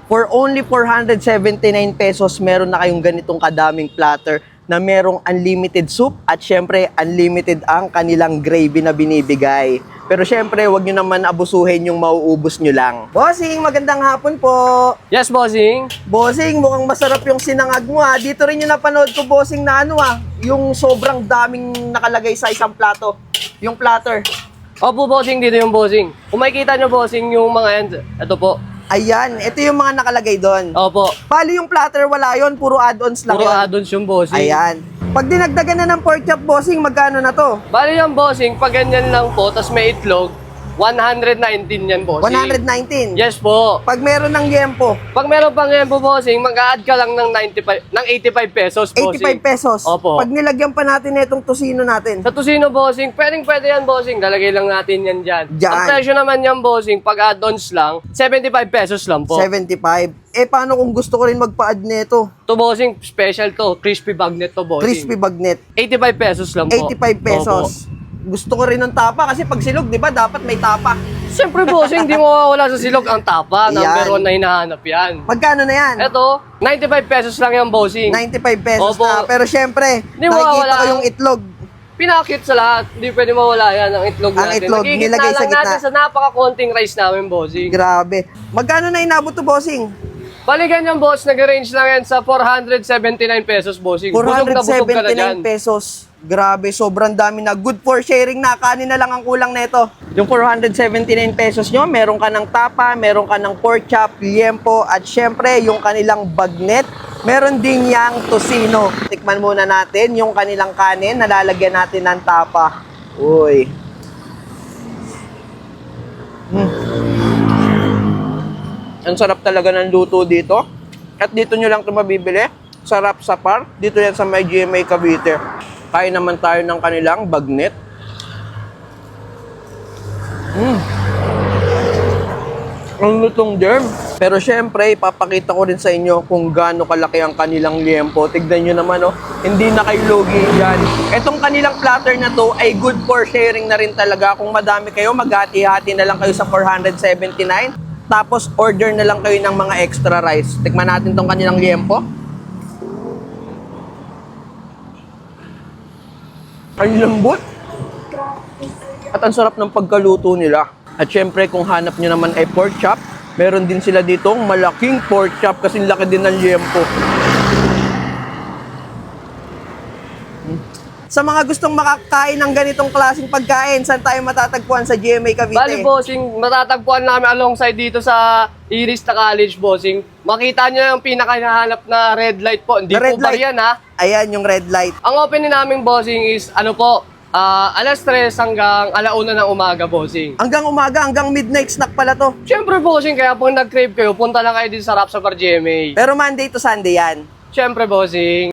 For only 479 pesos, meron na kayong ganitong kadaming platter na merong unlimited soup at syempre unlimited ang kanilang gravy na binibigay. Pero syempre, wag nyo naman abusuhin yung mauubos nyo lang. Bossing, magandang hapon po. Yes, bossing. Bossing, mukhang masarap yung sinangag mo ha. Dito rin yung napanood ko, bossing, na ano ha, yung sobrang daming nakalagay sa isang plato. Yung platter. Opo, bossing, dito yung bossing. Kung makikita nyo, bossing, yung mga yan, ito po. Ayan, ito yung mga nakalagay doon. Opo. Bali yung platter, wala yon, puro add-ons lang Puro yun. add-ons yung bossing. Ayan. Pag dinagdagan na ng pork chop, bossing, magkano na to? Bali yung bossing, pag ganyan lang po, tas may itlog, 119 yan, bossing. 119. Yes po. Pag meron ng yempo, Pag meron pang yan po, bossing, mag-add ka lang ng 85 pesos, bossing. 85 pesos. Opo. Pag nilagyan pa natin itong tosino natin, Sa tosino, bossing, pwede yan, bossing. Lalagay lang natin yan dyan. Dyan. Ang presyo naman yan, bossing, pag add-ons lang, 75 pesos lang po. 75. Eh, paano kung gusto ko rin magpa-add nito? To, bossing, special to. Crispy bagnet to, bossing. Crispy bagnet, 85 pesos lang po. 85 pesos. Gusto ko rin ng tapa kasi pag silog, di ba, dapat may tapa. Siyempre, bossing, hindi mo mawawala sa silog ang tapa. Number Yan. 1 na hinahanap yan. Magkano na yan? Ito, 95 pesos lang yan, bossing. 95 pesos Opo. na. Pero syempre, Hindi nakikita mawawala ko yung ang- itlog. Pinakit sa lahat. Hindi pwede mawala yan, ang itlog Ang natin. itlog, Nakikita nilagay sa lang gitna. natin sa napaka-konting rice namin, bossing. Grabe. Magkano na inabot to, bossing? Balikan yung boss, nag-range lang yan sa 479 pesos, bossing. Busog na busog ka na dyan. 479 pesos. Grabe, sobrang dami na. Good for sharing na. Kanin na lang ang kulang nito. Yung 479 pesos nyo, meron ka ng tapa, meron ka ng pork chop, liempo, at syempre, yung kanilang bagnet. Meron din yang tosino. Tikman muna natin yung kanilang kanin, nalalagyan natin ng tapa. Uy. Ang sarap talaga ng luto dito. At dito nyo lang ito mabibili. Sarap sa par. Dito yan sa may GMA Cavite. Kain naman tayo ng kanilang bagnet. Ang lutong germ. Pero syempre, ipapakita ko rin sa inyo kung gaano kalaki ang kanilang liempo. Tignan nyo naman, oh. Hindi na kayo lugi dyan. Itong kanilang platter na to ay good for sharing na rin talaga. Kung madami kayo, maghati-hati na lang kayo sa 479. Tapos, order na lang kayo ng mga extra rice. Tikman natin tong kanilang liempo. Ang lambot. At ang sarap ng pagkaluto nila. At syempre, kung hanap nyo naman ay pork chop, meron din sila dito malaking pork chop kasi laki din ng liempo. Sa mga gustong makakain ng ganitong klaseng pagkain, saan tayo matatagpuan sa GMA Cavite? Bali, bossing, matatagpuan namin alongside dito sa Iris na College, bossing. Makita nyo yung pinaka-hinahanap na red light po. Hindi The red po bar light. yan, ha? Ayan yung red light. Ang opening namin, bossing, is ano po, alas 3 hanggang 1:00 ng umaga, bossing. Hanggang umaga, hanggang midnight snack pala to. Siyempre, bossing, kaya pag nag-crave kayo, punta lang kayo din sa Rapsa Bar GMA. Pero Monday to Sunday yan. Siyempre, bossing.